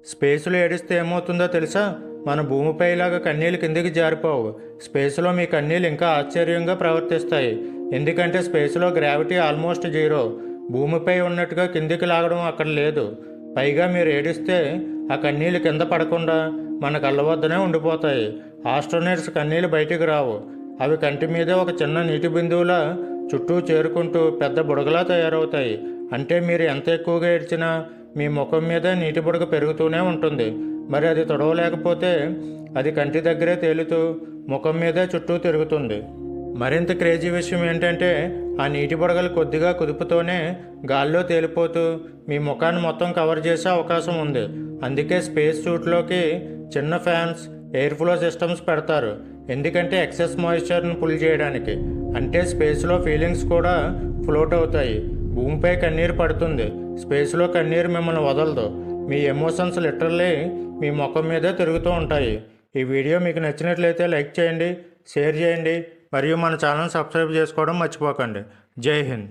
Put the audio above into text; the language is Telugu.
స్పేస్లో ఏడిస్తే ఏమవుతుందో తెలుసా? మన భూమిపైలాగా కన్నీళ్ళు కిందికి జారిపోవు. స్పేస్లో మీ కన్నీళ్ళు ఇంకా ఆశ్చర్యంగా ప్రవర్తిస్తాయి. ఎందుకంటే స్పేస్లో గ్రావిటీ ఆల్మోస్ట్ జీరో. భూమిపై ఉన్నట్టుగా కిందికి లాగడం అక్కడ లేదు. పైగా మీరు ఏడిస్తే ఆ కన్నీళ్ళు కింద పడకుండా మన కళ్ళ వద్దనే ఉండిపోతాయి. ఆస్ట్రోనట్స్ కన్నీళ్ళు బయటికి రావు. అవి కంటి మీదే ఒక చిన్న నీటి బిందువులా చుట్టూ చేరుకుంటూ పెద్ద బుడగలా తయారవుతాయి. అంటే మీరు ఎంత ఎక్కువగా ఏడ్చినా మీ ముఖం మీద నీటి బుడగ పెరుగుతూనే ఉంటుంది. మరి అది తొడవలేకపోతే అది కంటి దగ్గరే తేలుతూ ముఖం మీదే చుట్టూ తిరుగుతుంది. మరింత క్రేజీ విషయం ఏంటంటే ఆ నీటి బుడగలు కొద్దిగా కుదుపుతోనే గాల్లో తేలిపోతూ మీ ముఖాన్ని మొత్తం కవర్ చేసే అవకాశం ఉంది. అందుకే స్పేస్ సూట్లోకి చిన్న ఫ్యాన్స్, ఎయిర్ ఫ్లో సిస్టమ్స్ పెడతారు. ఎందుకంటే ఎక్సెస్ మాయిశ్చర్ని పుల్ చేయడానికి. అంటే స్పేస్లో ఫీలింగ్స్ కూడా ఫ్లోట్ అవుతాయి. భూమిపై కన్నీరు పడుతుంది, స్పేస్లో కన్నీరు మిమ్మల్ని వదలదు. మీ ఎమోషన్స్ లిటరల్లీ మీ ముఖం మీదే తిరుగుతూ ఉంటాయి. ఈ వీడియో మీకు నచ్చినట్లయితే లైక్ చేయండి, షేర్ చేయండి మరియు మన ఛానల్ సబ్స్క్రైబ్ చేసుకోవడం మర్చిపోకండి. జై హింద్.